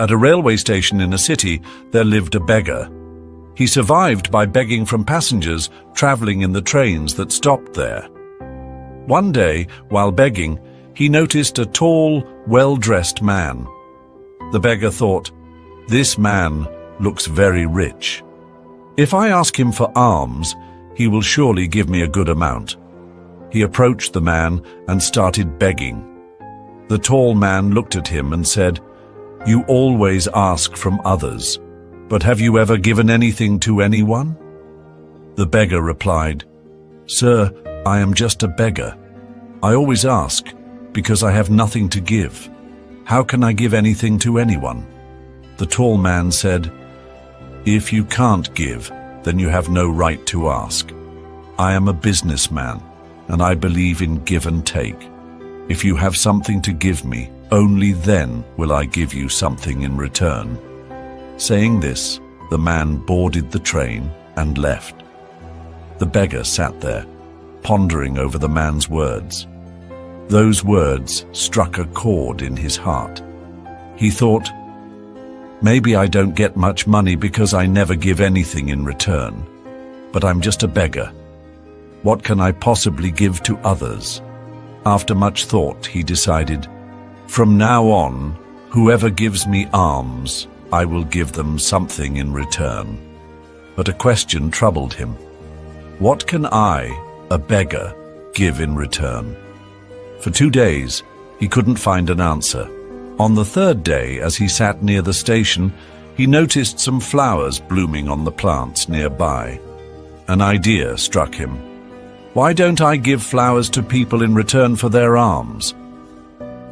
At a railway station in a city, there lived a beggar. He survived by begging from passengers traveling in the trains that stopped there. One day, while begging, he noticed a tall, well-dressed man. The beggar thought, "This man looks very rich. If I ask him for alms, he will surely give me a good amount." He approached the man and started begging. The tall man looked at him and said, "You always ask from others, but have you ever given anything to anyone?" The beggar replied, "Sir, I am just a beggar. I always ask because I have nothing to give. How can I give anything to anyone?" The tall man said, "If you can't give, then you have no right to ask. I am a businessman, and I believe in give and take. If you have something to give me, only then will I give you something in return." Saying this, the man boarded the train and left. The beggar sat there, pondering over the man's words. Those words struck a chord in his heart. He thought, "Maybe I don't get much money because I never give anything in return. But I'm just a beggar. What can I possibly give to others?" After much thought, he decided, "From now on, whoever gives me alms, I will give them something in return." But a question troubled him. What can I, a beggar, give in return? For 2 days, he couldn't find an answer. On the third day, as he sat near the station, he noticed some flowers blooming on the plants nearby. An idea struck him. Why don't I give flowers to people in return for their alms?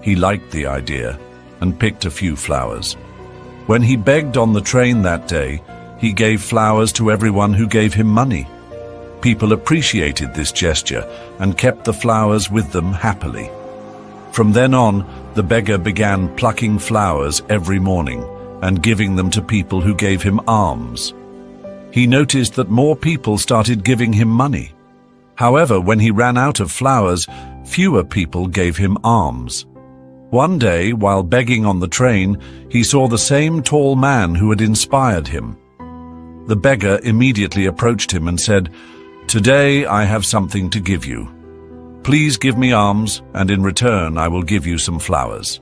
He liked the idea and picked a few flowers. When he begged on the train that day, he gave flowers to everyone who gave him money. People appreciated this gesture and kept the flowers with them happily. From then on, the beggar began plucking flowers every morning and giving them to people who gave him alms. He noticed that more people started giving him money. However, when he ran out of flowers, fewer people gave him alms. One day, while begging on the train, he saw the same tall man who had inspired him. The beggar immediately approached him and said, "Today I have something to give you. Please give me alms, and in return I will give you some flowers."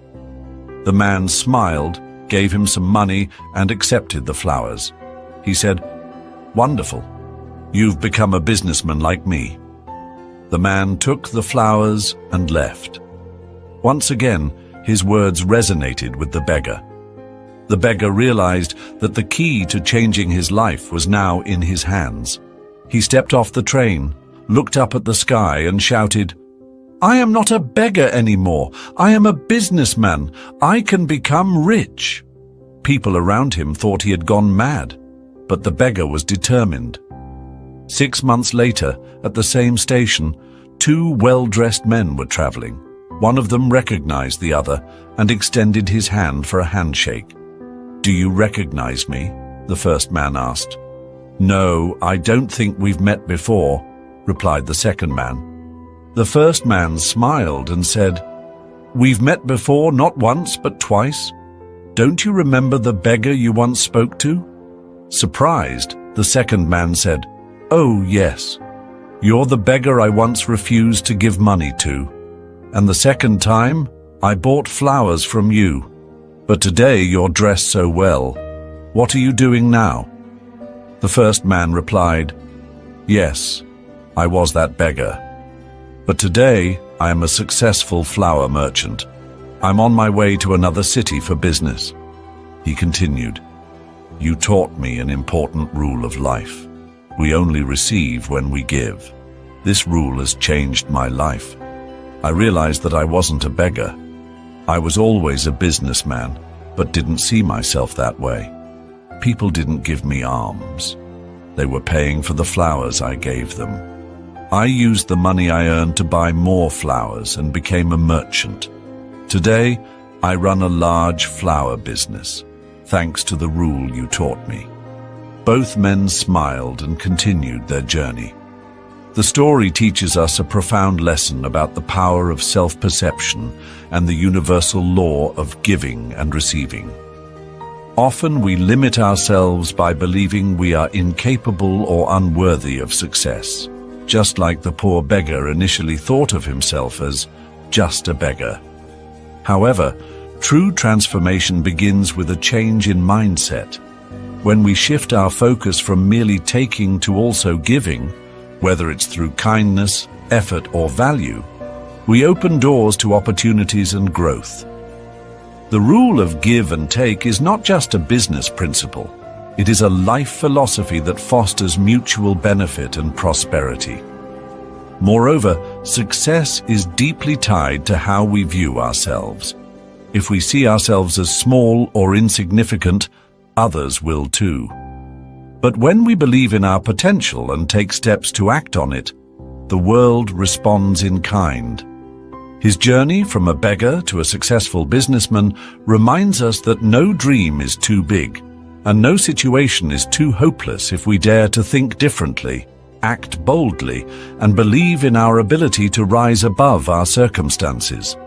The man smiled, gave him some money, and accepted the flowers. He said, "Wonderful. You've become a businessman like me." The man took the flowers and left. Once again, his words resonated with the beggar. The beggar realized that the key to changing his life was now in his hands. He stepped off the train, looked up at the sky and shouted, "I am not a beggar anymore. I am a businessman. I can become rich." People around him thought he had gone mad, but the beggar was determined. 6 months later, at the same station, 2 well-dressed men were traveling. One of them recognized the other and extended his hand for a handshake. "Do you recognize me?" the first man asked. "No, I don't think we've met before," replied the second man. The first man smiled and said, "We've met before, not once, but twice. Don't you remember the beggar you once spoke to?" Surprised, the second man said, "Oh, yes. You're the beggar I once refused to give money to. And the second time, I bought flowers from you. But today you're dressed so well. What are you doing now?" The first man replied, "Yes, I was that beggar. But today I am a successful flower merchant. I'm on my way to another city for business." He continued, "You taught me an important rule of life. We only receive when we give. This rule has changed my life. I realized that I wasn't a beggar. I was always a businessman, but didn't see myself that way. People didn't give me alms. They were paying for the flowers I gave them. I used the money I earned to buy more flowers and became a merchant. Today, I run a large flower business, thanks to the rule you taught me." Both men smiled and continued their journey. The story teaches us a profound lesson about the power of self-perception and the universal law of giving and receiving. Often we limit ourselves by believing we are incapable or unworthy of success, just like the poor beggar initially thought of himself as just a beggar. However, true transformation begins with a change in mindset. When we shift our focus from merely taking to also giving, whether it's through kindness, effort, or value, we open doors to opportunities and growth. The rule of give and take is not just a business principle. It is a life philosophy that fosters mutual benefit and prosperity. Moreover, success is deeply tied to how we view ourselves. If we see ourselves as small or insignificant, others will too. But when we believe in our potential and take steps to act on it, the world responds in kind. His journey from a beggar to a successful businessman reminds us that no dream is too big, and no situation is too hopeless if we dare to think differently, act boldly, and believe in our ability to rise above our circumstances.